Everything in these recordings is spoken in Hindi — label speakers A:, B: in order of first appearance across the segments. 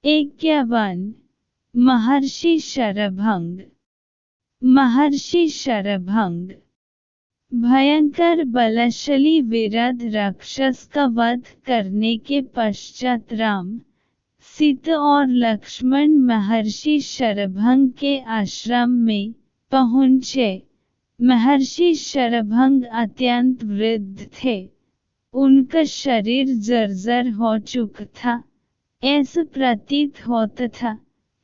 A: 51 महर्षि शरभंग। महर्षि शरभंग भयंकर बलशाली विरध राक्षस का वध करने के पश्चात राम, सीता और लक्ष्मण महर्षि शरभंग के आश्रम में पहुँचे। महर्षि शरभंग अत्यंत वृद्ध थे। उनका शरीर जर्जर हो चुका था। ऐसा प्रतीत होता था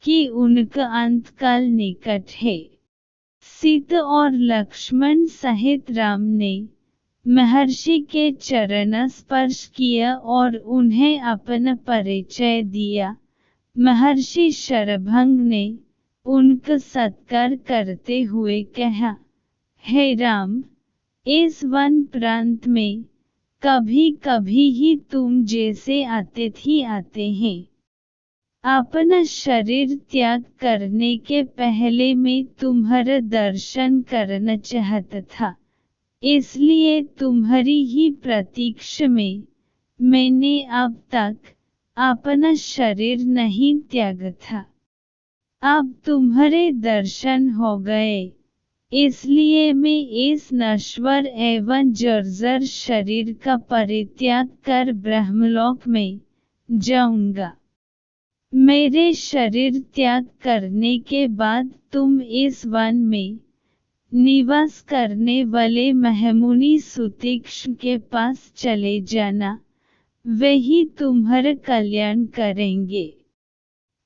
A: कि उनका अंतकाल निकट है। सीता और लक्ष्मण सहित राम ने महर्षि के चरण स्पर्श किया और उन्हें अपना परिचय दिया। महर्षि शरभंग ने उनका सत्कार करते हुए कहा, हे राम, इस वन प्रांत में कभी कभी ही तुम जैसे अतिथि आते हैं। अपना शरीर त्याग करने के पहले मैं तुम्हारा दर्शन करना चाहता था, इसलिए तुम्हारी ही प्रतीक्षा में मैंने अब तक अपना शरीर नहीं त्यागा था। अब तुम्हारे दर्शन हो गए, इसलिए मैं इस नश्वर एवं जर्जर शरीर का परित्याग कर ब्रह्मलोक में जाऊंगा। मेरे शरीर त्याग करने के बाद तुम इस वन में निवास करने वाले महमुनि सुतीक्ष्ण के पास चले जाना, वही तुम्हारा कल्याण करेंगे।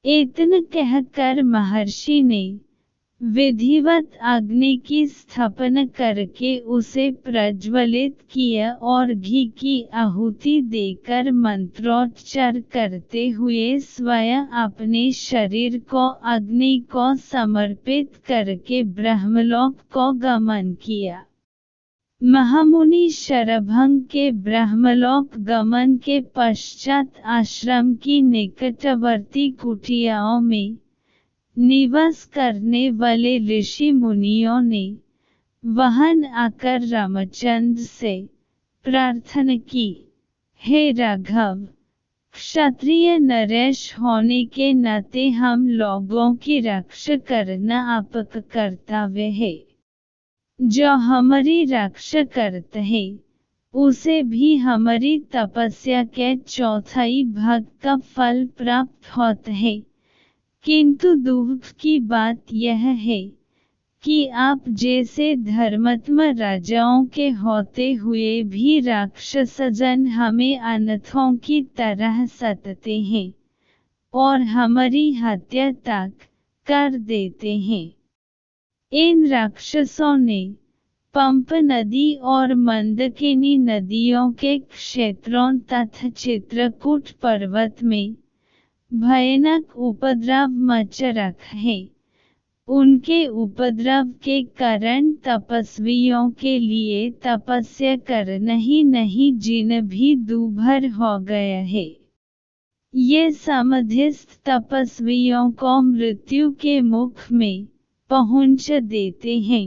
A: इतना कहकर महर्षि ने विधिवत अग्नि की स्थापना करके उसे प्रज्वलित किया और घी की आहुति देकर मंत्रोच्चार करते हुए स्वयं अपने शरीर को अग्नि को समर्पित करके ब्रह्मलोक को गमन किया। महामुनि शरभंग के ब्रह्मलोक गमन के पश्चात आश्रम की निकटवर्ती कुटियाओं में निवास करने वाले ऋषि मुनियों ने वहां आकर रामचंद्र से प्रार्थना की, हे राघव, क्षत्रिय नरेश होने के नाते हम लोगों की रक्षा करना आपका कर्तव्य है। जो हमारी रक्षा करता है, उसे भी हमारी तपस्या के चौथाई भाग का फल प्राप्त होता है। किंतु दुख की बात यह है कि आप जैसे धर्मात्मा राजाओं के होते हुए भी राक्षसजन हमें अनाथों की तरह सताते हैं और हमारी हत्या तक कर देते हैं। इन राक्षसों ने पंप नदी और मंदकिनी नदियों के क्षेत्रों तथा चित्रकूट पर्वत में भयानक उपद्रव मचा रखा है। उनके उपद्रव के कारण तपस्वियों के लिए तपस्या करना ही नहीं जीना भी दूभर हो गया है। ये समाधिस्थ तपस्वियों को मृत्यु के मुख में पहुंच देते हैं।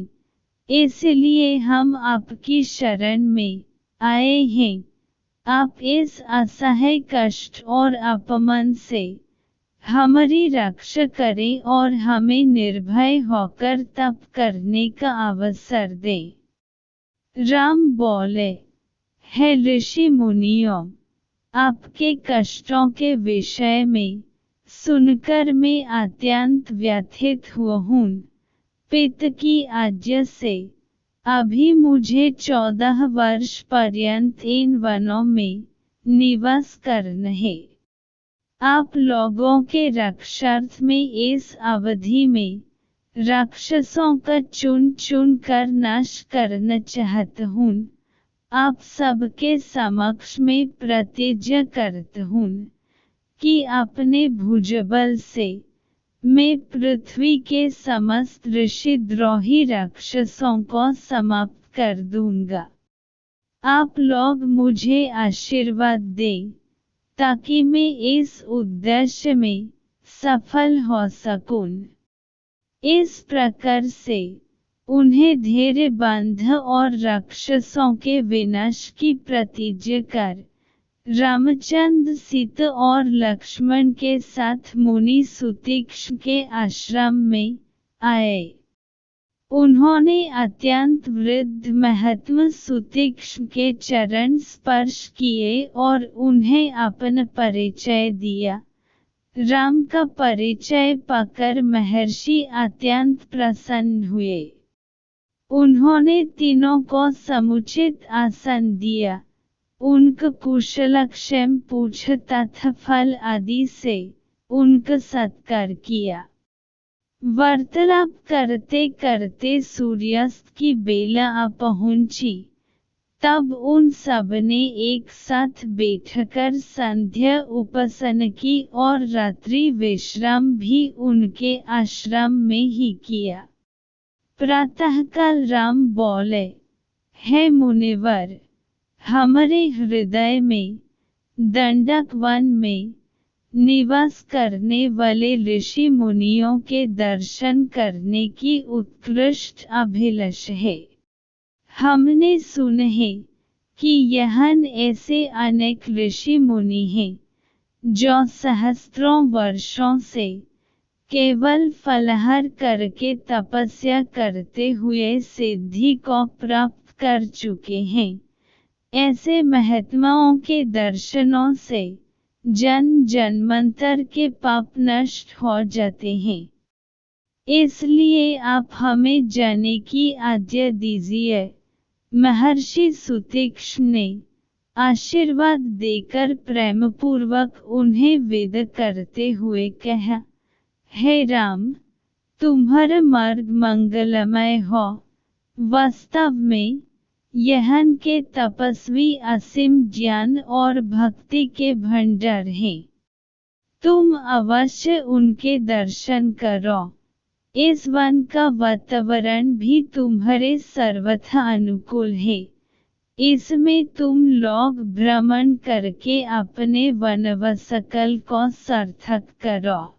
A: इसलिए हम आपकी शरण में आए हैं। आप इस असह्य कष्ट और अपमान से हमारी रक्षा करें और हमें निर्भय होकर तप करने का अवसर दें। राम बोले, हे ऋषि मुनियों, आपके कष्टों के विषय में सुनकर मैं अत्यंत व्यथित हुआ हूँ। पिता की आज्ञा से अभी मुझे 14 वर्ष पर्यंत इन वनों में निवास करना है। आप लोगों के रक्षार्थ में इस अवधि में राक्षसों का चुन चुन कर नाश करना चाहता हूँ। आप सबके समक्ष में प्रतिज्ञा करता हूँ कि अपने भुजबल से मैं पृथ्वी के समस्त ऋषिद्रोही राक्षसों को समाप्त कर दूंगा। आप लोग मुझे आशीर्वाद दें ताकि मैं इस उद्देश्य में सफल हो सकूं। इस प्रकार से उन्हें धैर्य बांधा और राक्षसों के विनाश की प्रतिज्ञा कर रामचंद्र सीता और लक्ष्मण के साथ मुनि सुतीक्ष्ण के आश्रम में आए। उन्होंने अत्यंत वृद्ध महात्मा सुतीक्ष्ण के चरण स्पर्श किए और उन्हें अपना परिचय दिया। राम का परिचय पाकर महर्षि अत्यंत प्रसन्न हुए। उन्होंने तीनों को समुचित आसन दिया, उनका कुशलक्षेम पूछा तथा फल आदि से उनका सत्कार किया। वार्तालाप करते करते सूर्यास्त की बेला आ पहुंची। तब उन सबने एक साथ बैठकर संध्या उपासना की और रात्रि विश्राम भी उनके आश्रम में ही किया। प्रातःकाल राम बोले, हे मुनिवर, हमारे हृदय में दंडक वन में निवास करने वाले ऋषि मुनियों के दर्शन करने की उत्कृष्ट अभिलाषा है। हमने सुना है कि यहाँ ऐसे अनेक ऋषि मुनि हैं, जो सहस्त्रों वर्षों से केवल फलाहार करके तपस्या करते हुए सिद्धि को प्राप्त कर चुके हैं। ऐसे महात्माओं के दर्शनों से जन्म जन्मांतर के पाप नष्ट हो जाते हैं। इसलिए आप हमें जाने की आज्ञा दीजिए। महर्षि सुतीक्ष्ण ने आशीर्वाद देकर प्रेमपूर्वक उन्हें विदा करते हुए कहा, हे राम, तुम्हारा मार्ग मंगलमय हो। वास्तव में यहाँ के तपस्वी असीम ज्ञान और भक्ति के भंडार हैं। तुम अवश्य उनके दर्शन करो। इस वन का वातावरण भी तुम्हारे सर्वथा अनुकूल है। इसमें तुम लोग भ्रमण करके अपने वनवासकाल को सार्थक करो।